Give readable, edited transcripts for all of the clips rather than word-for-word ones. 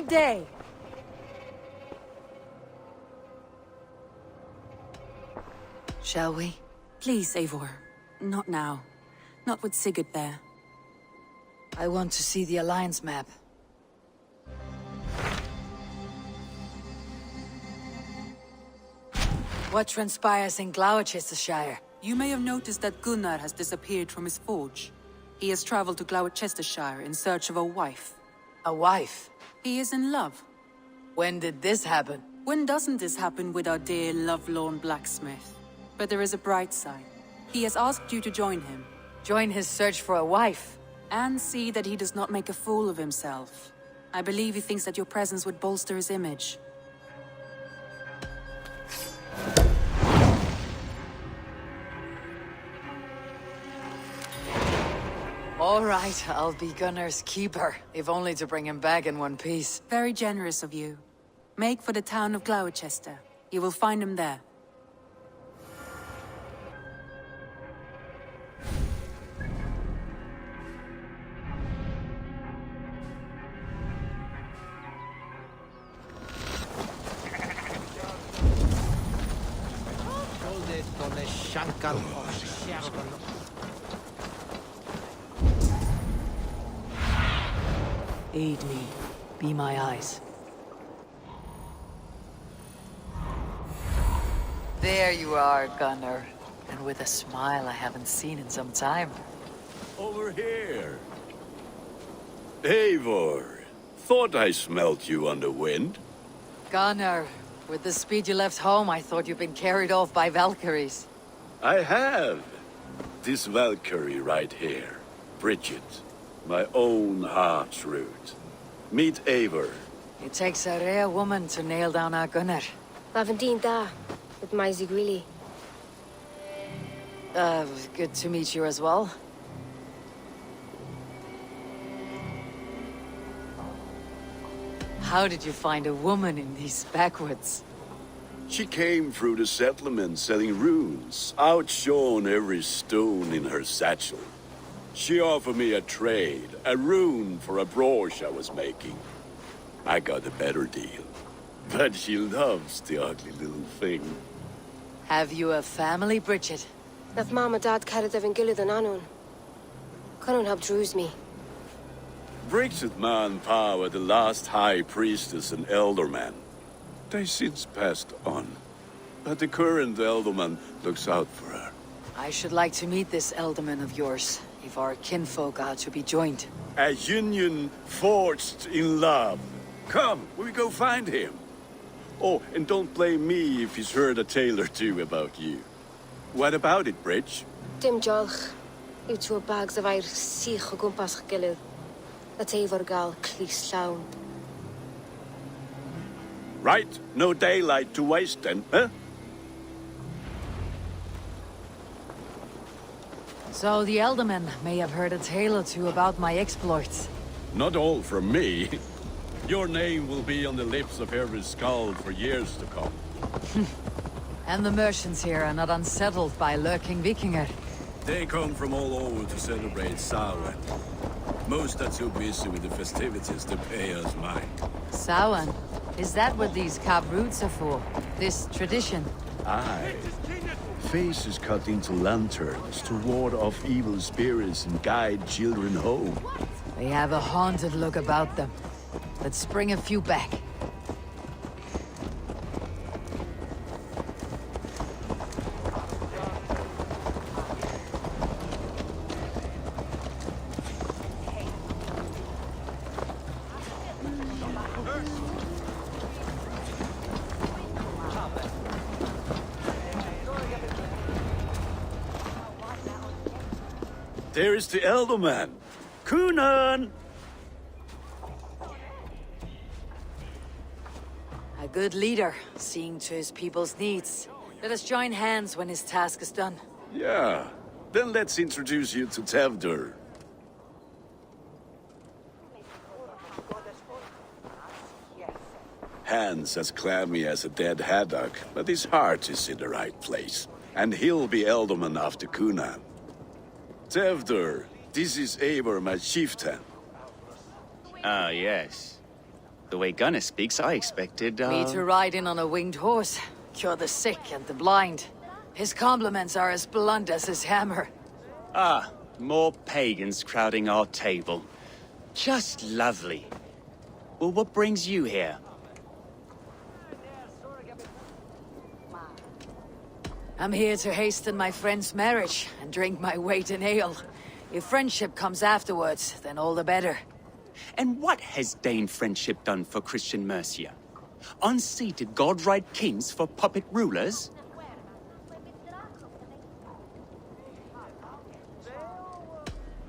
Good day. Shall we? Please, Eivor. Not now. Not with Sigurd there. I want to see the Alliance map. What transpires in Glowecestrescire? You may have noticed that Gunnar has disappeared from his forge. He has traveled to Glowecestrescire in search of a wife. A wife? He is in love. When did this happen? When doesn't this happen with our dear lovelorn blacksmith? But there is a bright side. He has asked you to join him. Join his search for a wife? And see that he does not make a fool of himself. I believe he thinks that your presence would bolster his image. All right, I'll be Gunnar's keeper, if only to bring him back in one piece. Very generous of you. Make for the town of Glowechester. You will find him there. Aid me. Be my eyes. There you are, Gunnar. And with a smile I haven't seen in some time. Over here. Eivor. Thought I smelt you on the wind. Gunnar, with the speed you left home, I thought you'd been carried off by Valkyries. I have. This Valkyrie right here. Briget. My own heart's root. Meet Eivor. It takes a rare woman to nail down our Gunnar. Lavendine da, with my Zigrilli. Good to meet you as well. How did you find a woman in these backwoods? She came through the settlement selling runes, outshone every stone in her satchel. She offered me a trade, a rune for a brooch I was making. I got a better deal. But she loves the ugly little thing. Have you a family, Briget? Naf mama dad carried evan gilid an anun. Cannon have drews me. Briget man Pa were the last high priestess and elderman. They since passed on. But the current elderman looks out for her. I should like to meet this elderman of yours, if our kinfolk are to be joined. A union forged in love. Come, we go find him. Oh, and don't blame me if he's heard a tale or two about you. What about it, Bridge? Dim jolch. You two bags of air sich o gumpas gilid. That Eivor gal clis llawn. Right, no daylight to waste then, huh? So the elderman may have heard a tale or two about my exploits. Not all from me. Your name will be on the lips of every skald for years to come. And the merchants here are not unsettled by lurking Vikinger. They come from all over to celebrate Samhain. Most are too busy with the festivities to pay us mind. Samhain? Is that what these carved roots are for? This tradition? Aye. Faces cut into lanterns to ward off evil spirits and guide children home. They have a haunted look about them. Let's bring a few back. There is the Elderman. Kunan! A good leader, seeing to his people's needs. Let us join hands when his task is done. Yeah. Then let's introduce you to Tevdur. Hands as clammy as a dead haddock, but his heart is in the right place. And he'll be Elderman after Kunan. Tevdur, this is Eivor, my chieftain. Ah, yes. The way Gunnar speaks, I expected, Me to ride in on a winged horse, cure the sick and the blind. His compliments are as blunt as his hammer. Ah, more pagans crowding our table. Just lovely. Well, what brings you here? I'm here to hasten my friend's marriage and drink my weight in ale. If friendship comes afterwards, then all the better. And what has Dane friendship done for Christian Mercia? Unseated godright kings for puppet rulers?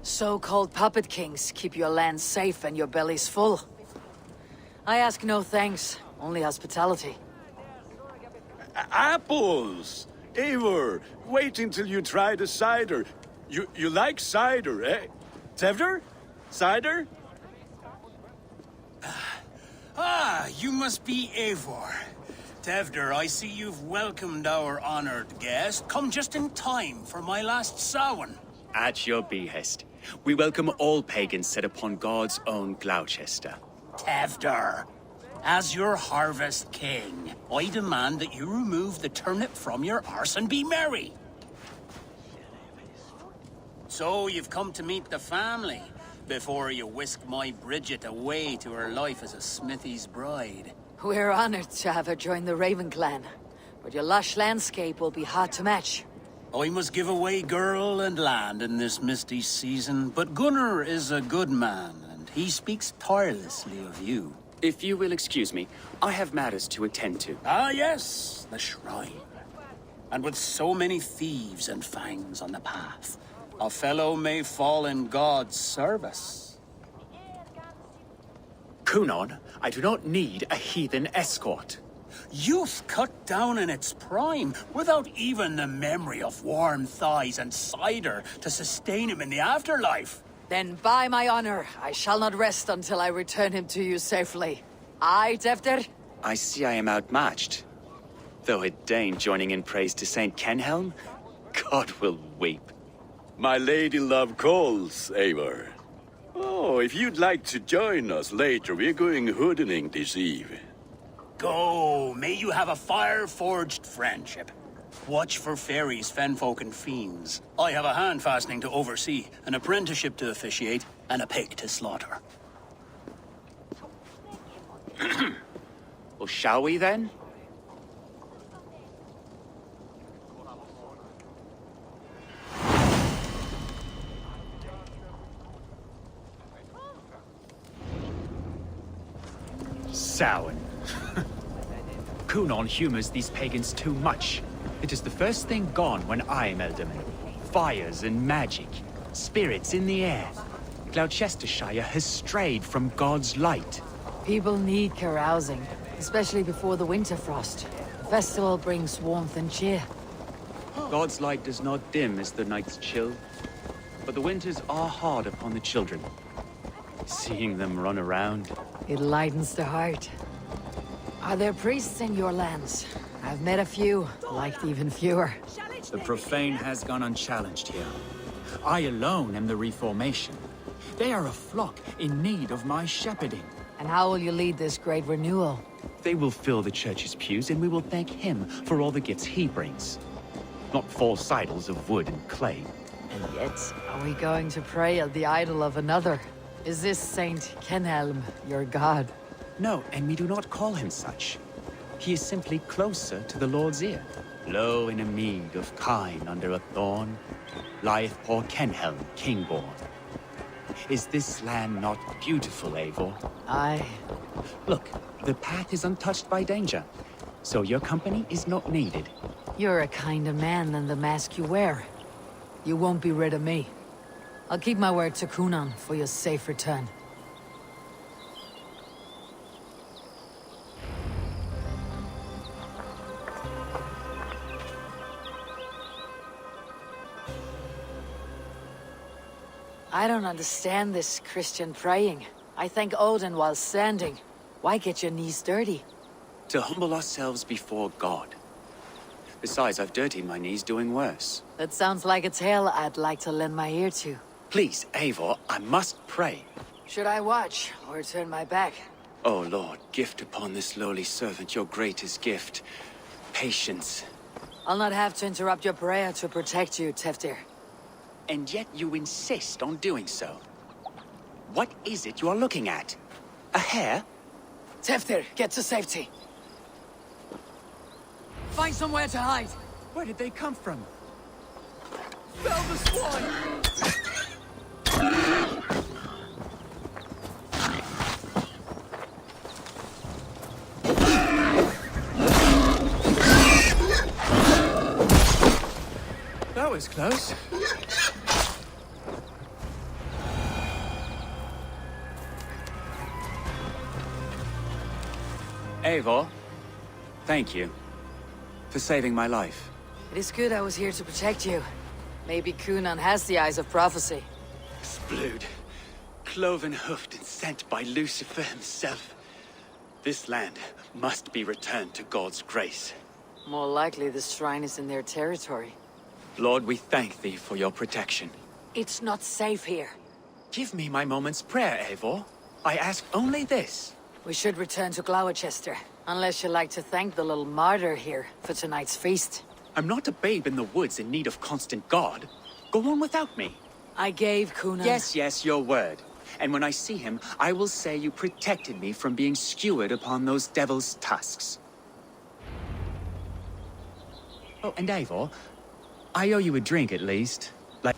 So-called puppet kings keep your lands safe and your bellies full. I ask no thanks, only hospitality. Apples! Eivor, wait until you try the cider. You like cider, eh? Tevder? Cider? Ah, you must be Eivor. Tevder, I see you've welcomed our honored guest. Come just in time for my last Samhain. At your behest. We welcome all pagans set upon God's own Gloucester. Tevder, as your harvest king, I demand that you remove the turnip from your arse and be merry. So you've come to meet the family, before you whisk my Briget away to her life as a smithy's bride. We're honored to have her join the Raven clan, but your lush landscape will be hard to match. I must give away girl and land in this misty season, but Gunnar is a good man, and he speaks tirelessly of you. If you will excuse me, I have matters to attend to. Ah, yes, the shrine. And with so many thieves and fangs on the path, a fellow may fall in God's service. Kunon, I do not need a heathen escort. Youth cut down in its prime, without even the memory of warm thighs and cider to sustain him in the afterlife. Then by my honor, I shall not rest until I return him to you safely. Aye, Tevder? I see I am outmatched. Though a Dane joining in praise to Saint Kenhelm, God will weep. My lady love calls, Eivor. Oh, if you'd like to join us later, we're going hoodening this eve. Go, may you have a fire-forged friendship. Watch for fairies, fenfolk, and fiends. I have a hand fastening to oversee, an apprenticeship to officiate, and a pig to slaughter. Well, shall we then? Samhain. Kunon humors these pagans too much. It is the first thing gone when I am Elderman. Fires and magic, spirits in the air. Gloucestrescire has strayed from God's light. People need carousing, especially before the winter frost. The festival brings warmth and cheer. God's light does not dim as the nights chill, but the winters are hard upon the children. Seeing them run around. It lightens the heart. Are there priests in your lands? I've met a few, liked even fewer. The profane has gone unchallenged here. I alone am the Reformation. They are a flock in need of my shepherding. And how will you lead this great renewal? They will fill the church's pews, and we will thank him for all the gifts he brings. Not false idols of wood and clay. And yet, are we going to pray at the idol of another? Is this Saint Kenhelm your god? No, and we do not call him such. He is simply closer to the Lord's ear. Low in a mead of kine under a thorn, lieth poor Kenhelm, king-born. Is this land not beautiful, Eivor? Aye. Look, the path is untouched by danger, so your company is not needed. You're a kinder man than the mask you wear. You won't be rid of me. I'll keep my word to Kunon for your safe return. I don't understand this Christian praying. I thank Odin while standing. Why get your knees dirty? To humble ourselves before God. Besides, I've dirtied my knees doing worse. That sounds like a tale I'd like to lend my ear to. Please, Eivor, I must pray. Should I watch or turn my back? O Lord, gift upon this lowly servant your greatest gift. Patience. I'll not have to interrupt your prayer to protect you, Teftir. And yet you insist on doing so. What is it you are looking at? A hare? Teftir, get to safety. Find somewhere to hide. Where did they come from? Fell the swine! That was close. Eivor, thank you for saving my life. It is good I was here to protect you. Maybe Cunan has the eyes of prophecy. Splood, cloven-hoofed and sent by Lucifer himself. This land must be returned to God's grace. More likely the shrine is in their territory. Lord, we thank thee for your protection. It's not safe here. Give me my moment's prayer, Eivor. I ask only this. We should return to Glowecester, unless you'd like to thank the little martyr here for tonight's feast. I'm not a babe in the woods in need of constant guard. Go on without me. I gave Cunan... Yes, your word. And when I see him, I will say you protected me from being skewered upon those devil's tusks. Oh, and Eivor, I owe you a drink at least. Like...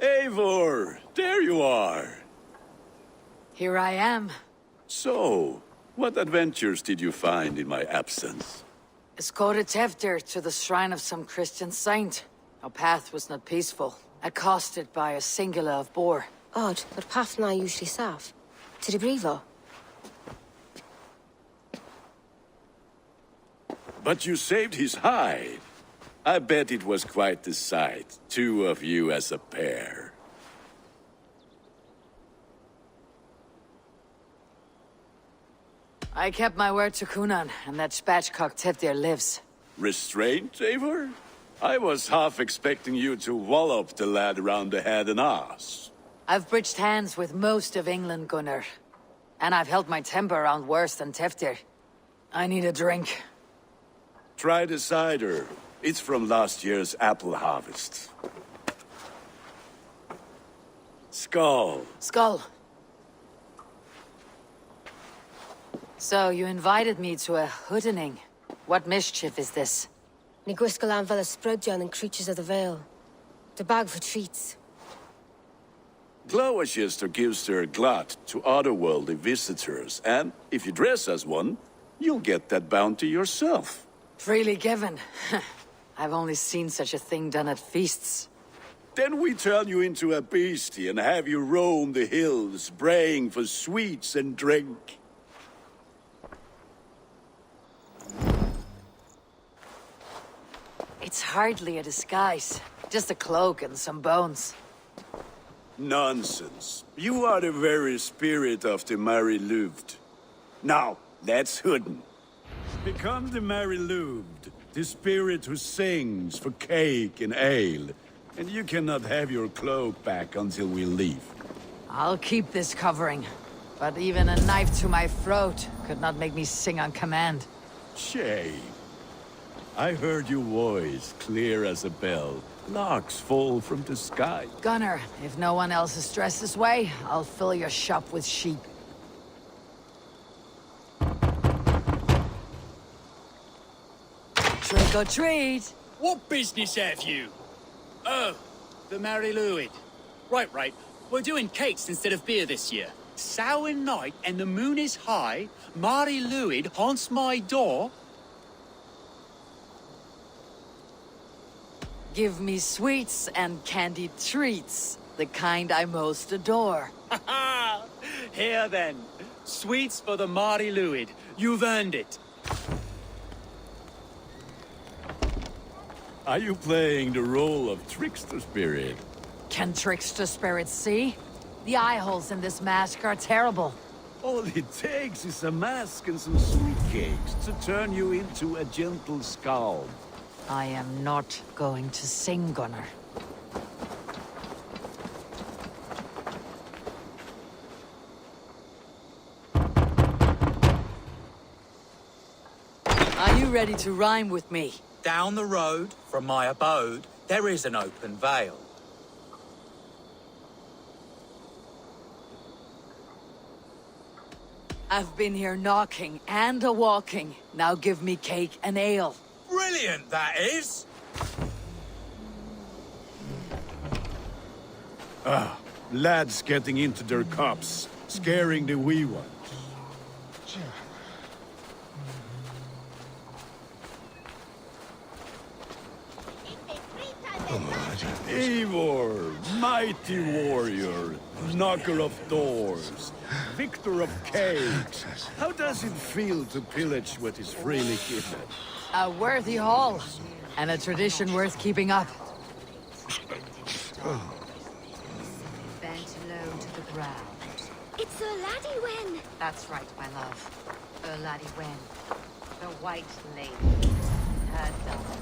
Eivor, there you are. Here I am. So, what adventures did you find in my absence? Escorted Teftir to the shrine of some Christian saint. Our path was not peaceful, accosted by a singular of boar. Odd, but path na usually safe. To the Brivo. But you saved his hide. I bet it was quite the sight, two of you as a pair. I kept my word to Cunan, and that spatchcock Teftir lives. Restraint, Eivor? I was half expecting you to wallop the lad around the head and ass. I've bridged hands with most of England, Gunnar. And I've held my temper around worse than Teftir. I need a drink. Try the cider. It's from last year's apple harvest. Skull. Skull. So, you invited me to a hoodening. What mischief is this? Ni gwisgal an fel ysbrydion and creatures of the Vale. The bag for treats. Glowecester gives their glut to otherworldly visitors, and if you dress as one, you'll get that bounty yourself. Freely given. I've only seen such a thing done at feasts. Then we turn you into a beastie and have you roam the hills, braying for sweets and drink. It's hardly a disguise. Just a cloak and some bones. Nonsense. You are the very spirit of the Mary-Louved. Now, let's hooden. Become the Mary-Louved, the spirit who sings for cake and ale. And you cannot have your cloak back until we leave. I'll keep this covering. But even a knife to my throat could not make me sing on command. Shame. I heard your voice clear as a bell. Larks fall from the sky. Gunnar, if no one else is dressed this way, I'll fill your shop with sheep. Trick or treat! What business have you? Oh, the Mary Louid. Right. We're doing cakes instead of beer this year. Samhain night and the moon is high. Mary Louid haunts my door. Give me sweets and candied treats, the kind I most adore. Ha ha! Here then. Sweets for the Mary Louid. You've earned it. Are you playing the role of trickster spirit? Can trickster spirits see? The eye holes in this mask are terrible. All it takes is a mask and some sweet cakes to turn you into a gentle skald. I am not going to sing, Gunnar. Are you ready to rhyme with me? Down the road from my abode, there is an open vale. I've been here knocking and a-walking. Now give me cake and ale. Brilliant, that is! Lads getting into their cups, scaring the wee ones. Eivor, mighty warrior, knocker of doors, victor of cakes. How does it feel to pillage what is freely given? A worthy haul, and a tradition worth keeping up. Bent low to the ground. It's a laddie Wen. That's right, my love. Laddie Wen. The White Lady. Her daughter.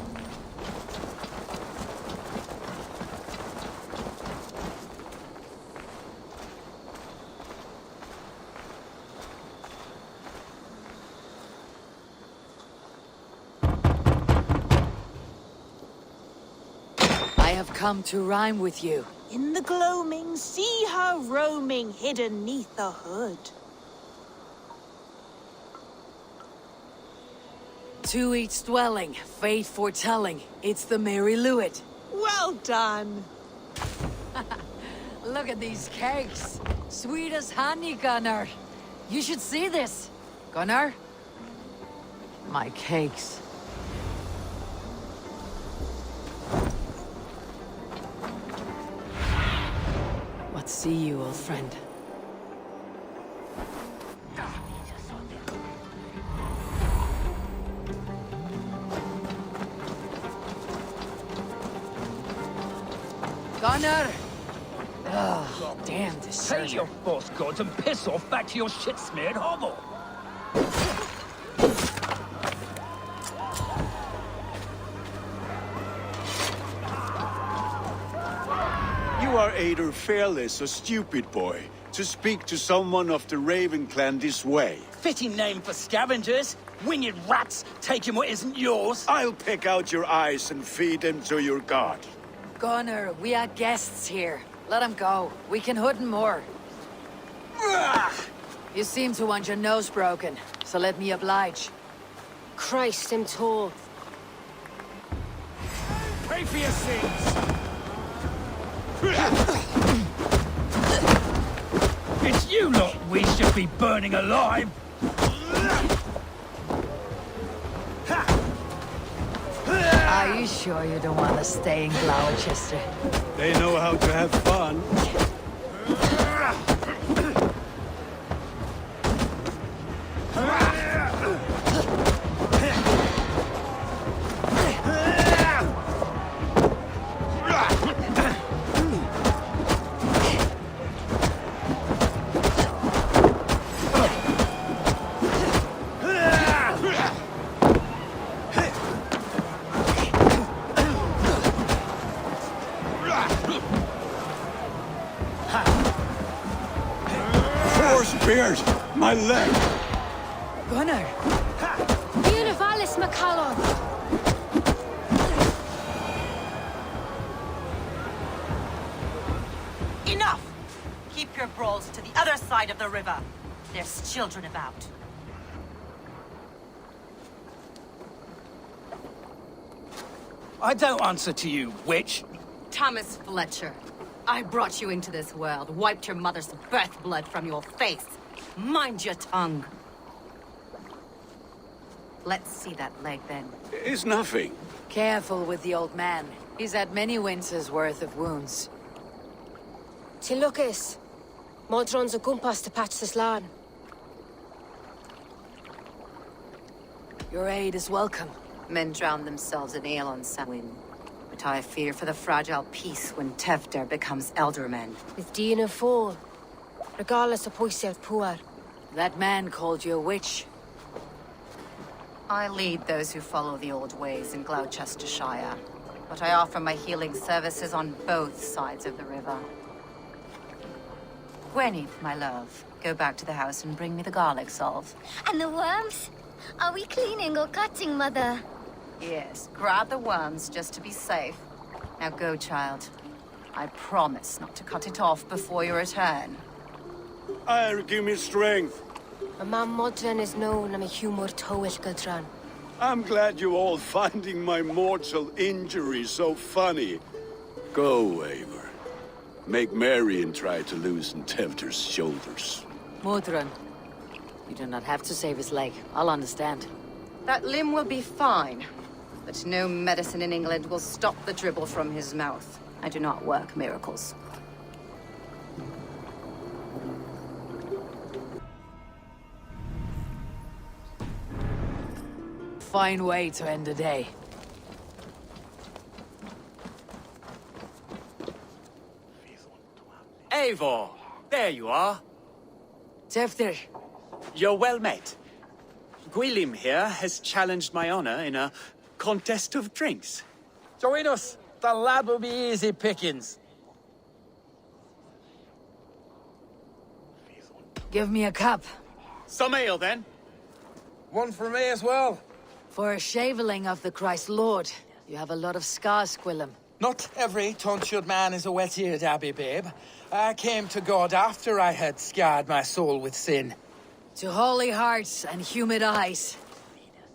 I have come to rhyme with you. In the gloaming, see her roaming, hidden neath the hood. To each dwelling, fate foretelling, it's the Mary Lewit. Well done. Look at these cakes. Sweet as honey, Gunnar. You should see this. Gunnar? My cakes. What see you, old friend? Gunnar! Oh, damn this Take your false gods and piss off back to your shit-smeared hovel. You are either fearless or stupid, boy, to speak to someone of the Raven clan this way. Fitting name for scavengers. Winged rats taking what isn't yours. I'll pick out your eyes and feed them to your god. Gunnar, we are guests here. Let him go. We can hood him more. You seem to want your nose broken, so let me oblige. Christ, I'm told. Pay for your sins. It's you lot we should be burning alive. Are you sure you don't want to stay in Glowecester? They know how to have fun. Spears! My leg! Gunnar! Univalis McCallum! Enough! Keep your brawls to the other side of the river. There's children about. I don't answer to you, witch. Thomas Fletcher, I brought you into this world, wiped your mother's birth blood from your face. Mind your tongue. Let's see that leg, then. It's nothing. Careful with the old man. He's had many winters' worth of wounds. Tilucas. Modron's a gumpas to patch this land. Your aid is welcome. Men drown themselves in ale on Samhain. But I fear for the fragile peace when Tevder becomes eldermen. With Dina fall. Regardless of Poisiat Puar. That man called you a witch. I lead those who follow the old ways in Glowecestrescire, but I offer my healing services on both sides of the river. Gwyneth, my love, Go back to the house and bring me the garlic salve. And the worms? Are we cleaning or cutting, Mother? Yes, grab the worms just to be safe. Now go, child. I promise not to cut it off before your return. Give me strength. A mam modran is known am a humor towill gudran. I'm glad you all finding my mortal injury so funny. Go, Eivor. Make merry and try to loosen Tevder's shoulders. Modron, you do not have to save his leg. I'll understand. That limb will be fine, but no medicine in England will stop the dribble from his mouth. I do not work miracles. Fine way to end the day. Eivor! There you are. Tefter, You're well met. Gwilym here has challenged my honor in a contest of drinks. Join us. The lad will be easy pickings. give me a cup. Some ale, then. One for me as well. For a shaveling of the Christ Lord, you have a lot of scars, Gwilym. Not every tonsured man is a wet-eared abbey, babe. I came to God after I had scarred my soul with sin. To holy hearts and humid eyes.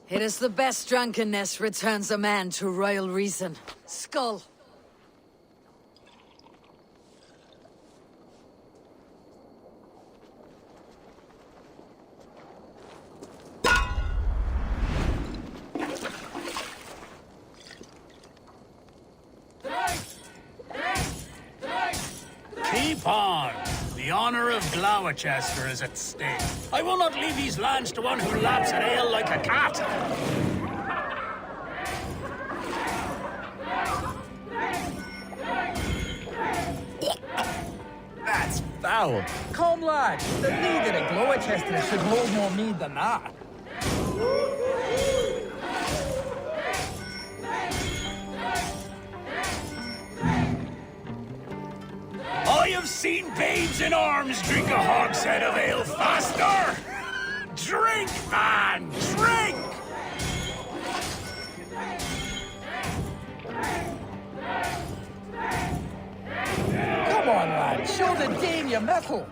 It is the best drunkenness returns a man to royal reason. Skull. Keep on. The honor of Glowecester is at stake. I will not leave these lands to one who laps at ale like a cat. That's foul. Come, lad. The leader of Glowecester should hold more mead than that. I have seen babes in arms drink a hogshead of ale faster! Drink, man! Drink! Come on, lad. Show the Dane your mettle.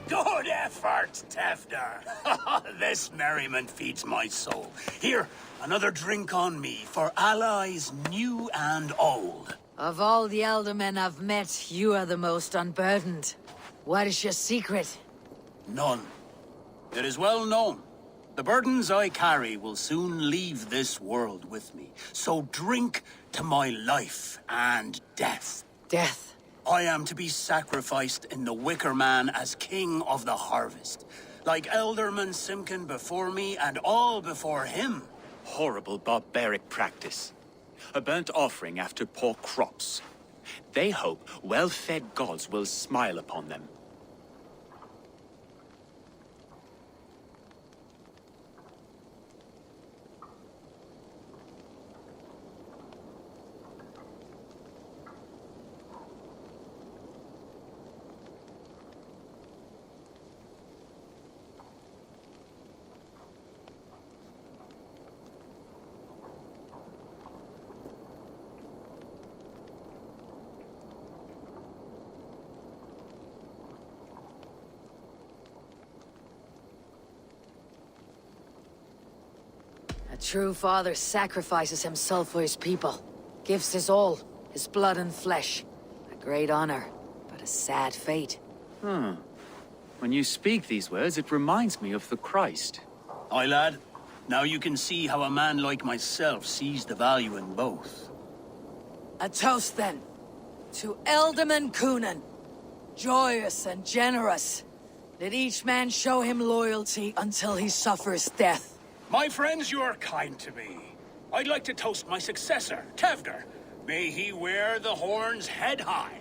Good effort, Tefder. This merriment feeds my soul. Here, another drink on me for allies new and old. Of all the elder men I've met, you are the most unburdened. What is your secret? None. It is well known. The burdens I carry will soon leave this world with me. So drink to my life and death. Death. I am to be sacrificed in the Wicker Man as king of the harvest. Like Elderman Simkin before me and all before him. Horrible barbaric practice. A burnt offering after poor crops. They hope well-fed gods will smile upon them. A true father sacrifices himself for his people. Gives his all, his blood and flesh. A great honor, but a sad fate. When you speak these words, it reminds me of the Christ. Aye, lad. Now you can see how a man like myself sees the value in both. A toast, then, to Elderman Coonan. Joyous and generous, Let each man show him loyalty until he suffers death. My friends, you are kind to me. I'd like to toast my successor, Tevder. May he wear the horns head high.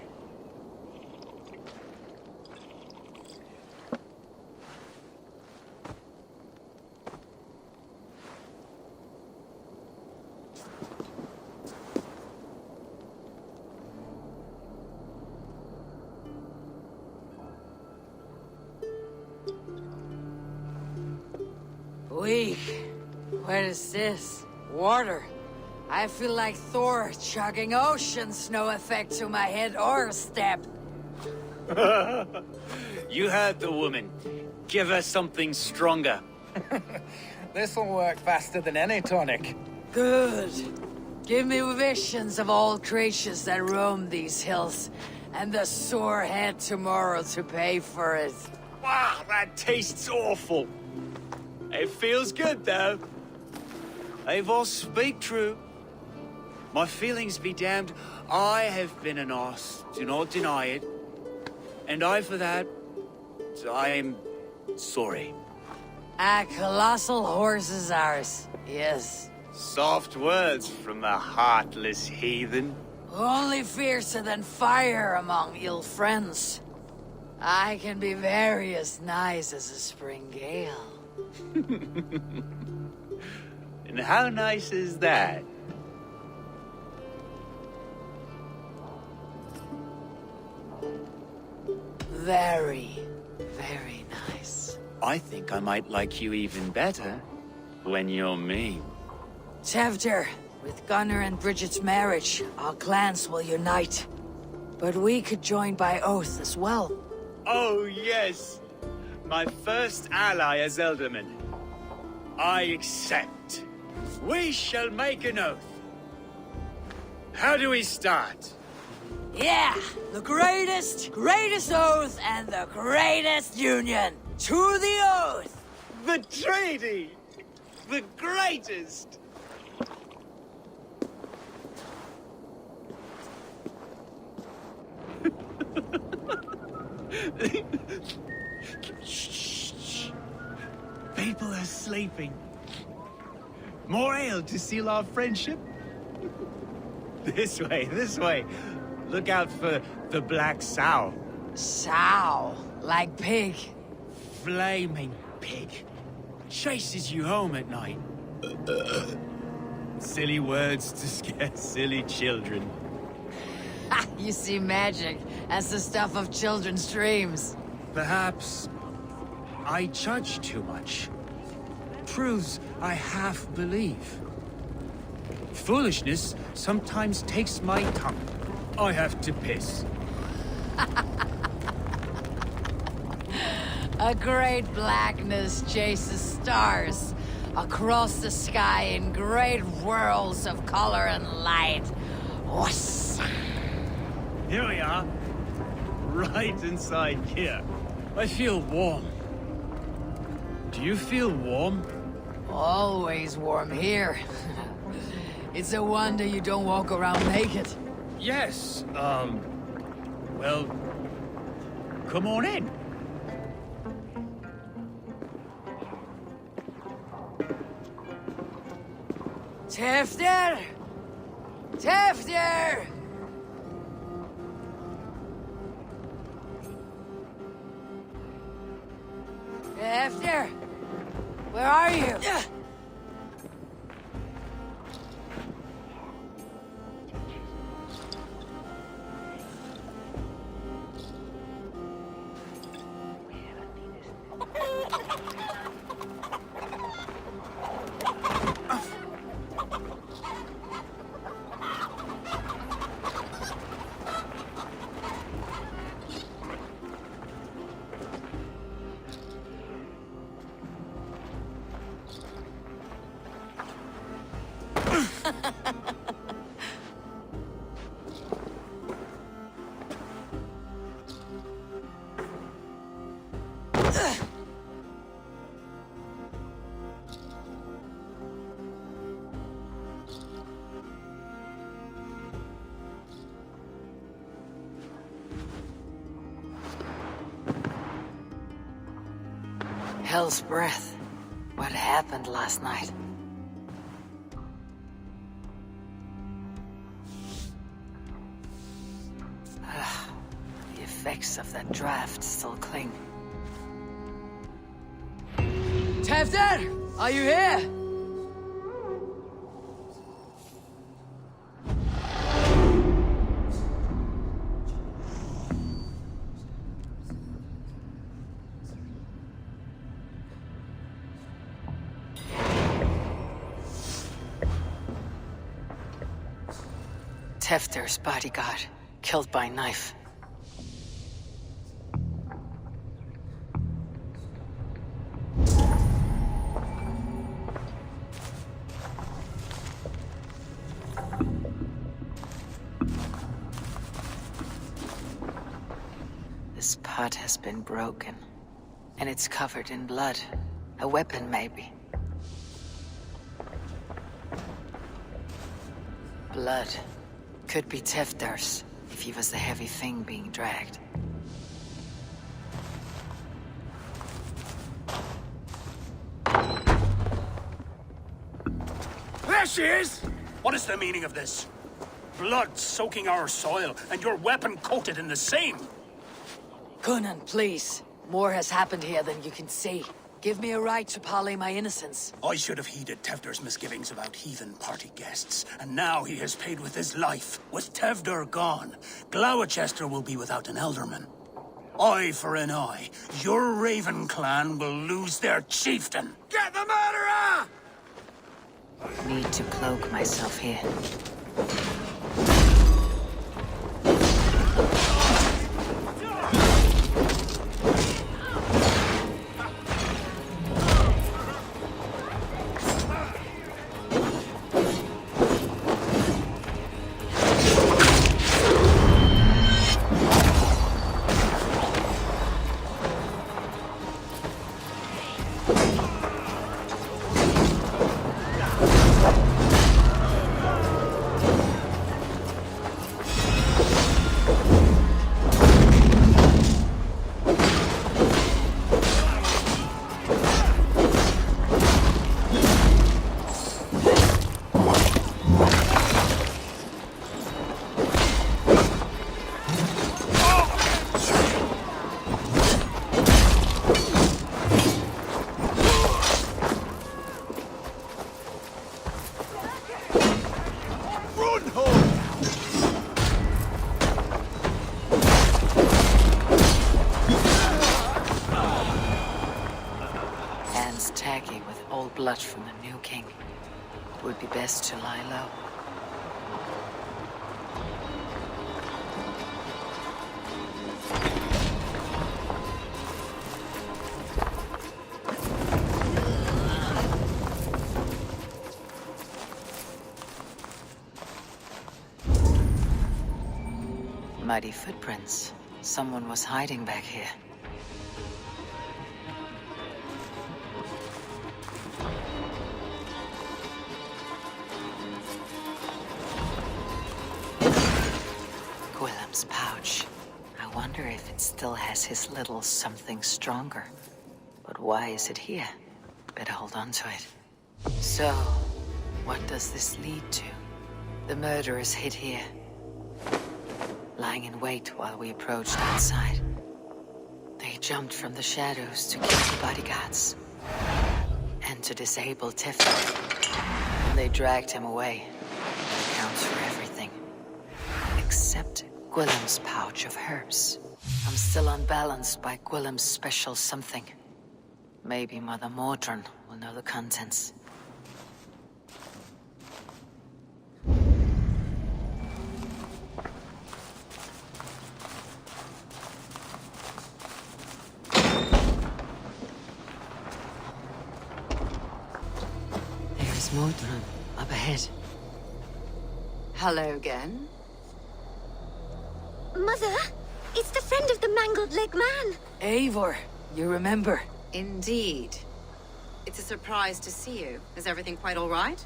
Weak. What is this? Water. I feel like Thor chugging ocean snow effect to my head or step. You heard the woman. Give her something stronger. This'll work faster than any tonic. Good. Give me visions of all creatures that roam these hills, and the sore head tomorrow to pay for it. Wow, that tastes awful. It feels good, though. They've all speak true. My feelings be damned. I have been an arse, do not deny it. And I, for that, I am sorry. A colossal horse is ours, yes. Soft words from the heartless heathen. Only fiercer than fire among ill friends. I can be very as nice as a spring gale. And how nice is that? Very, very nice. I think I might like you even better when you're mean. Tevder, with Gunnar and Briget's marriage, our clans will unite. But we could join by oath as well. Oh, yes. My first ally as Elderman. I accept. We shall make an oath. How do we start? Yeah! The greatest oath and the greatest union! To the oath! The treaty! The greatest! Shh. People are sleeping. More ale to seal our friendship? This way. Look out for the black sow. Sow? Like pig? Flaming pig. Chases you home at night. Silly words to scare silly children. You see magic as the stuff of children's dreams. Perhaps I judge too much. Truths I half believe. Foolishness sometimes takes my tongue. I have to piss. A great blackness chases stars across the sky in great whirls of color and light. Whoosh. Here we are. Right inside here. I feel warm. Do you feel warm? Always warm here. It's a wonder you don't walk around naked. Yes, well, come on in. Tevder! Tevder! Tevder! Where are you? Hell's breath. What happened last night? The effects of that draft still cling. Tevder! Are you here? Tefter's bodyguard, killed by knife. This pot has been broken, and it's covered in blood. A weapon, maybe. Blood. Could be Tefter's, if he was the heavy thing being dragged. There she is! What is the meaning of this? Blood soaking our soil, and your weapon coated in the same! Conan, please. More has happened here than you can see. Give me a right to parley my innocence. I should have heeded Tevder's misgivings about heathen party guests, and now he has paid with his life. With Tevder gone, Glowecester will be without an elderman. Eye for an eye. Your Raven clan will lose their chieftain. Get the murderer! Need to cloak myself here. Tacky with old blood from the new king. It would be best to lie low. Muddy footprints. Someone was hiding back here. Pouch. I wonder if it still has his little something stronger. But why is it here? Better hold on to it. So, what does this lead to? The murderers hid here, lying in wait while we approached outside. They jumped from the shadows to kill the bodyguards and to disable Tefter. And they dragged him away. That accounts for everything. Except Gwillem's pouch of herbs. I'm still unbalanced by Gwillem's special something. Maybe Mother Mordran will know the contents. There's Mordran up ahead. Hello again. Mother, it's the friend of the mangled leg man. Eivor, you remember? Indeed. It's a surprise to see you. Is everything quite all right?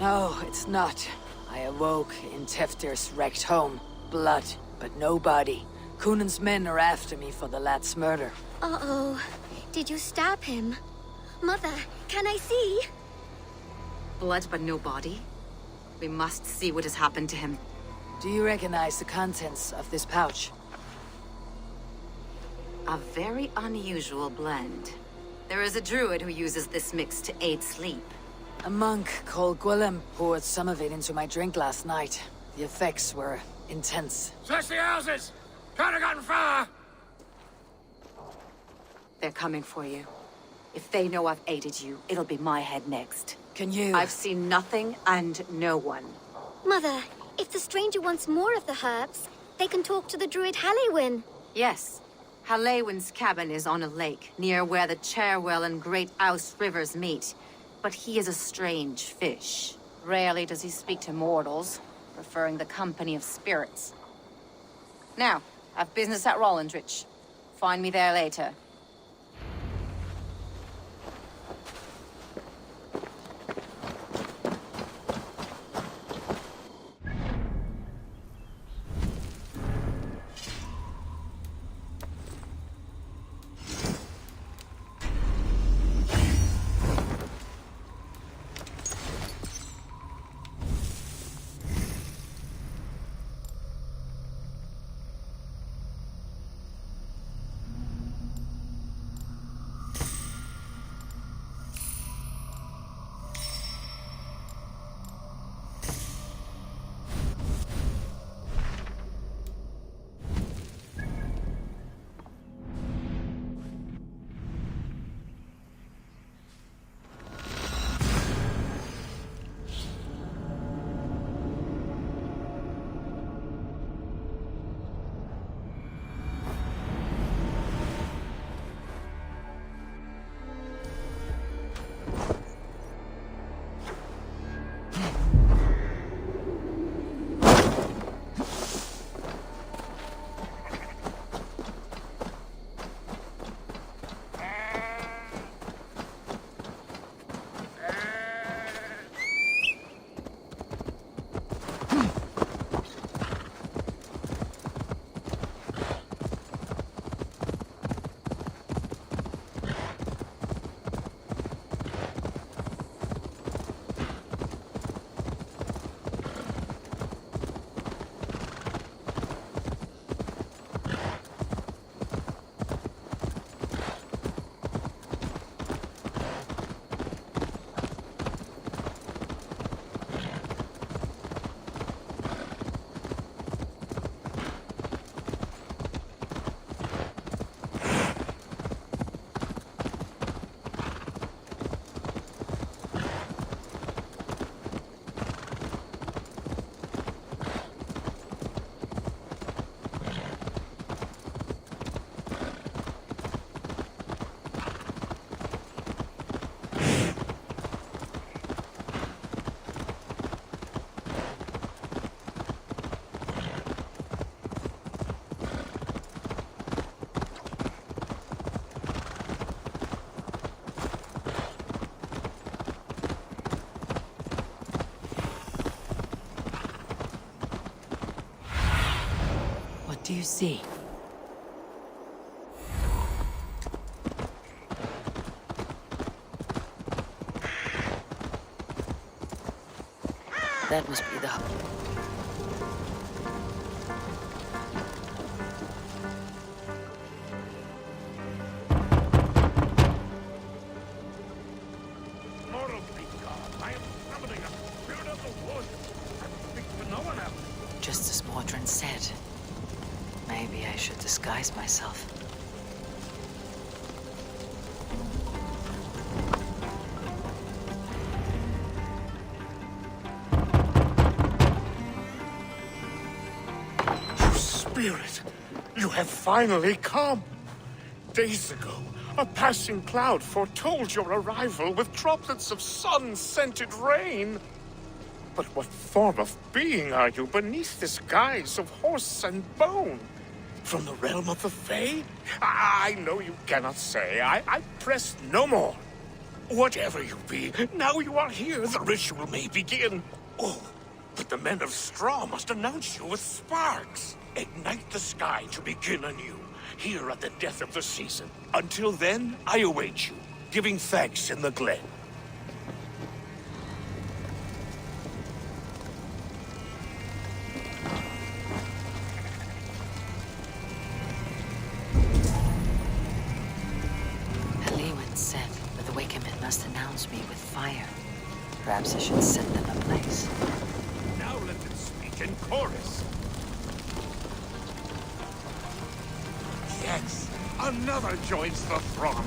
No, it's not. I awoke in Tefter's wrecked home. Blood, but no body. Cunan's men are after me for the lad's murder. Uh-oh. Did you stab him? Mother, can I see? Blood but no body? We must see what has happened to him. Do you recognize the contents of this pouch? A very unusual blend. There is a druid who uses this mix to aid sleep. A monk called Gwilym poured some of it into my drink last night. The effects were intense. Search the houses! Can't have gotten far! They're coming for you. If they know I've aided you, it'll be my head next. Can you... I've seen nothing and no one. Mother, if the stranger wants more of the herbs, they can talk to the druid Hallywyn. Yes. Hallywyn's cabin is on a lake, near where the Cherwell and Great Ouse rivers meet. But he is a strange fish. Rarely does he speak to mortals, preferring the company of spirits. Now, I've business at Rollindrich. Find me there later. Do you see? That must be the hub. Mortal be God, I am summoning a spirit of the wood. I will speak to no one else. Just as Mordrin said. Maybe I should disguise myself. You spirit, you have finally come. Days ago, a passing cloud foretold your arrival with droplets of sun-scented rain. But what form of being are you beneath this guise of horse and bone? From the realm of the Fae? I know you cannot say. I press no more. Whatever you be, now you are here, the ritual may begin. Oh, but the men of straw must announce you with sparks. Ignite the sky to begin anew. here at the death of the season. Until then, I await you, giving thanks in the glen. Halewin said that the Wicker men must announce me with fire. Perhaps I should set them ablaze. Now let them speak in chorus. Yes, another joins the throng.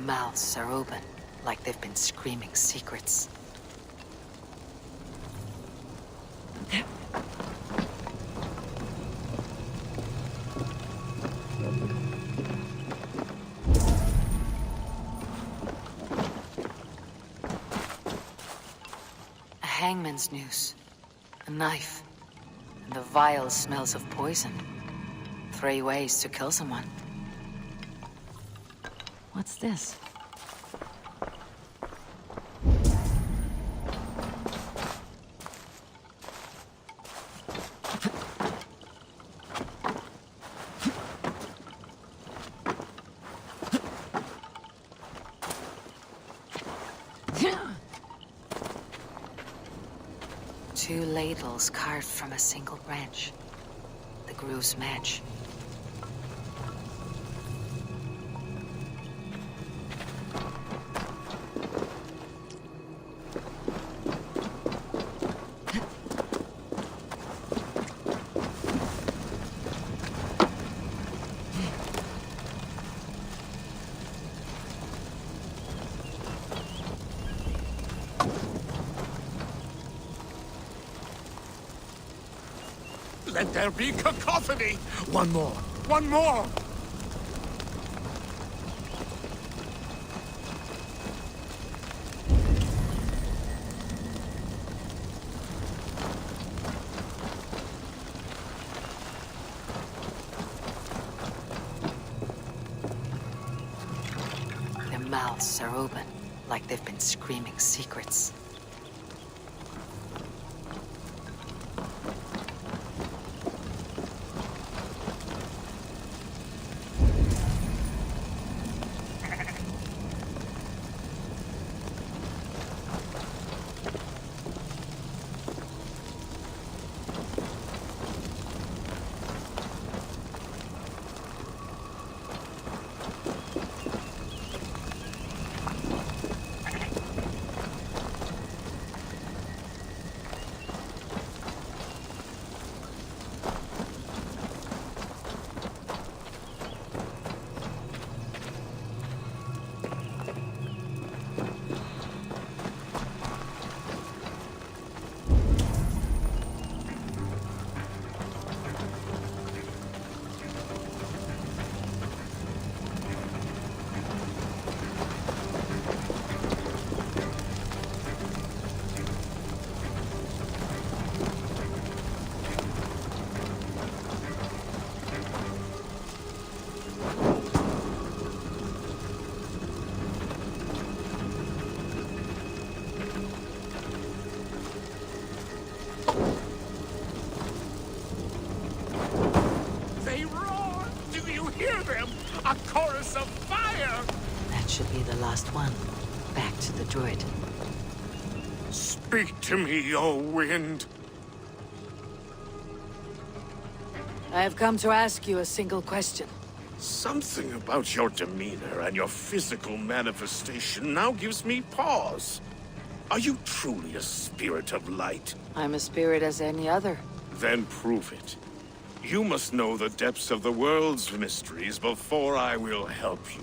Mouths are open, like they've been screaming secrets. A hangman's noose, a knife, and the vile smells of poison. 3 ways to kill someone. What's this? Two ladles carved from a single branch. The grooves match. Let there be cacophony! One more! One more! Their mouths are open, like they've been screaming secrets. A chorus of fire! That should be the last one. Back to the druid. Speak to me, O wind. I have come to ask you a single question. Something about your demeanor and your physical manifestation now gives me pause. Are you truly a spirit of light? I'm a spirit as any other. Then prove it. You must know the depths of the world's mysteries before I will help you.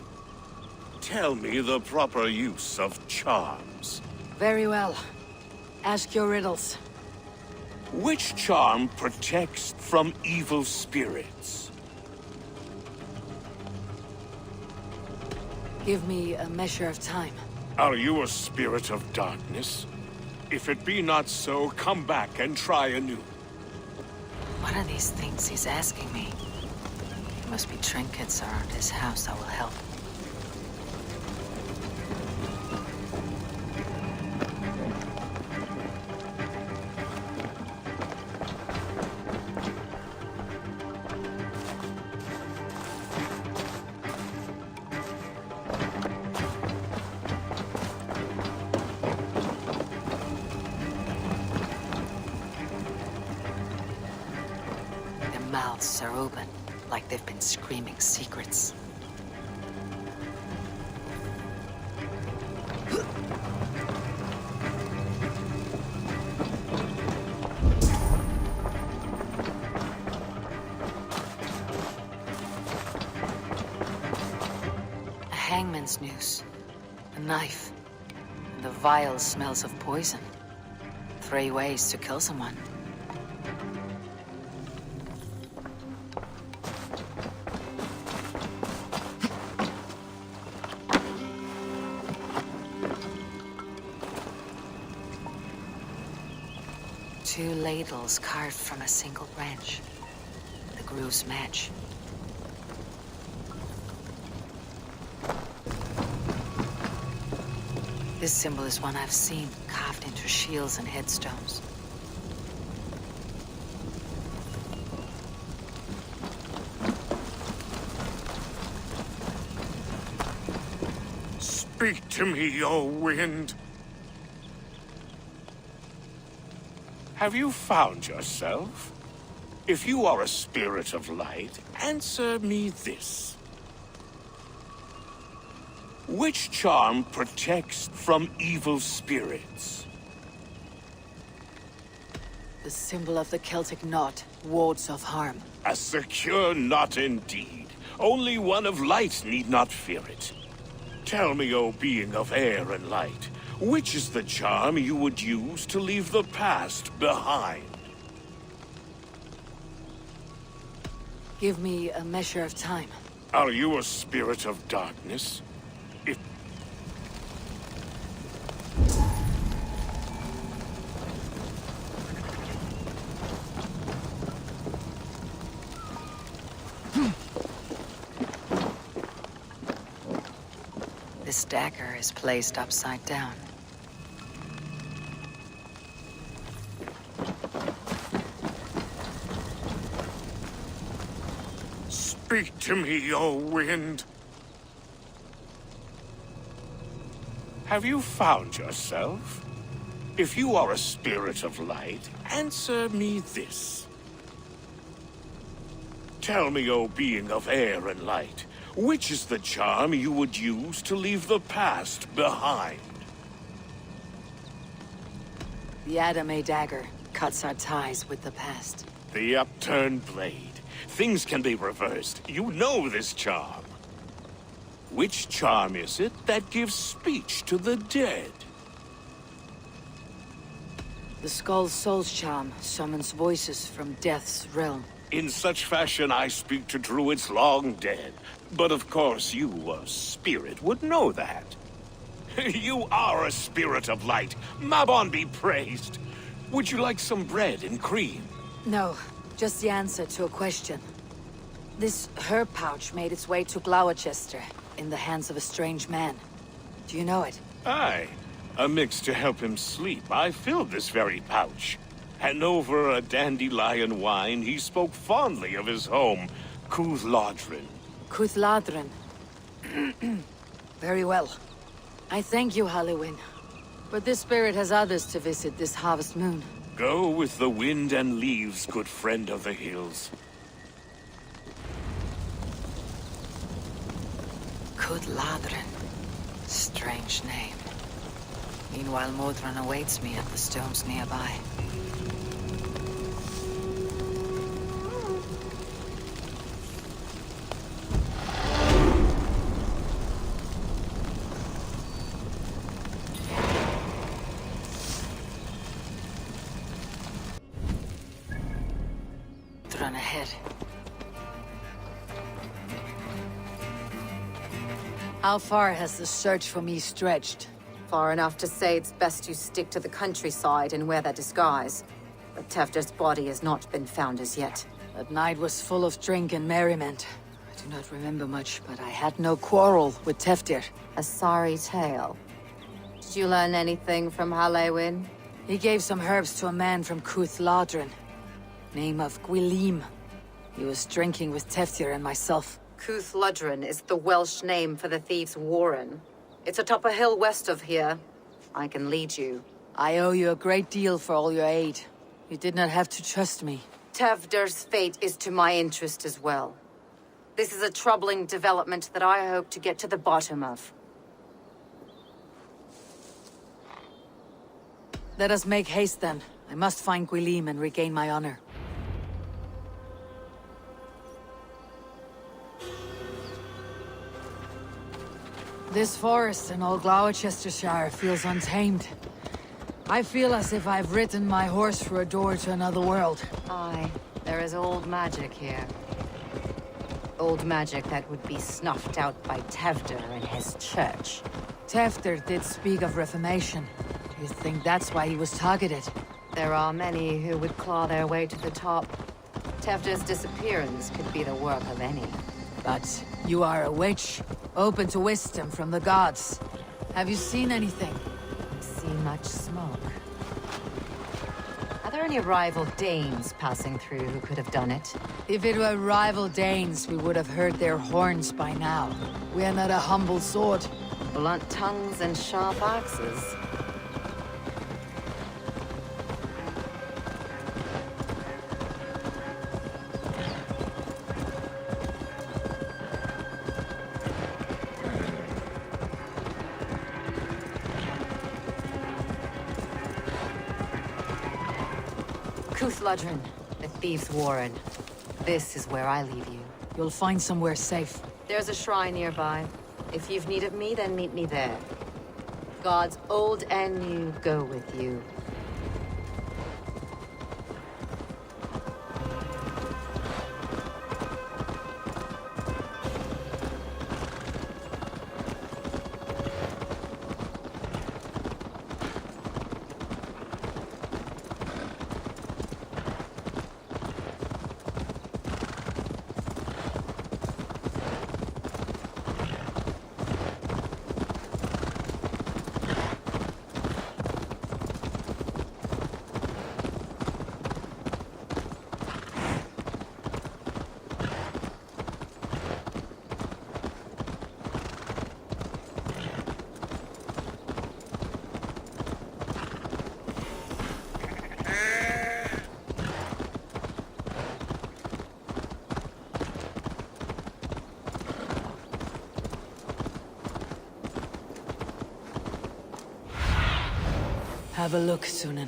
Tell me the proper use of charms. Very well. Ask your riddles. Which charm protects from evil spirits? Give me a measure of time. Are you a spirit of darkness? If it be not so, come back and try anew. What are these things he's asking me? There must be trinkets around his house that will help. Mouths are open, like they've been screaming secrets. A hangman's noose, a knife, and the vile smells of poison. 3 ways to kill someone. Two ladles carved from a single branch. The grooves match. This symbol is one I've seen carved into shields and headstones. Speak to me, O wind. Have you found yourself? If you are a spirit of light, answer me this. Which charm protects from evil spirits? The symbol of the Celtic knot wards off harm. A secure knot indeed. Only one of light need not fear it. Tell me, O being of air and light, which is the charm you would use to leave the past behind? Give me a measure of time. Are you a spirit of darkness? If... This dagger is placed upside down. Speak to me, O wind. Have you found yourself? If you are a spirit of light, answer me this. Tell me, O being of air and light, which is the charm you would use to leave the past behind? The Adame dagger cuts our ties with the past. The upturned blade. Things can be reversed. You know this charm. Which charm is it that gives speech to the dead? The Skull's Soul's charm summons voices from Death's realm. In such fashion, I speak to druids long dead. But of course, you, a spirit, would know that. You are a spirit of light. Mabon be praised. Would you like some bread and cream? No, just the answer to a question. This herb pouch made its way to Glowecestrescire in the hands of a strange man. Do you know it? Aye. A mix to help him sleep. I filled this very pouch. And over a dandelion wine, he spoke fondly of his home, Cúth Lodrin. Cuthladrin. Very well. I thank you, Halliwyn. But this spirit has others to visit this harvest moon. Go with the wind and leaves, good friend of the hills. Cuthladrin. Strange name. Meanwhile, Modron awaits me at the stones nearby. Run ahead. How far has the search for me stretched? Far enough to say it's best you stick to the countryside and wear that disguise. But Tefder's body has not been found as yet. That night was full of drink and merriment. I do not remember much, but I had no quarrel with Tefdir. A sorry tale. Did you learn anything from Halliwyn? He gave some herbs to a man from Cuthladrin. Name of Gwylim. He was drinking with Tefdir and myself. Cuthladrin is the Welsh name for the thieves' warren. It's atop a hill west of here. I can lead you. I owe you a great deal for all your aid. You did not have to trust me. Tefder's fate is to my interest as well. This is a troubling development that I hope to get to the bottom of. Let us make haste then. I must find Gwylim and regain my honor. This forest in all Glowecestrescire feels untamed. I feel as if I've ridden my horse through a door to another world. Aye, there is old magic here. Old magic that would be snuffed out by Tefder and his church. Tefder did speak of reformation. Do you think that's why he was targeted? There are many who would claw their way to the top. Tefder's disappearance could be the work of any. But you are a witch, open to wisdom from the gods. Have you seen anything? See much smoke. Are there any rival Danes passing through who could have done it? If it were rival Danes, we would have heard their horns by now. We are not a humble sword. Blunt tongues and sharp axes. Cuthladrin, the thieves' warren. This is where I leave you. You'll find somewhere safe. There's a shrine nearby. If you've need of me, then meet me there. Gods old and new go with you. Have a look, Sunan.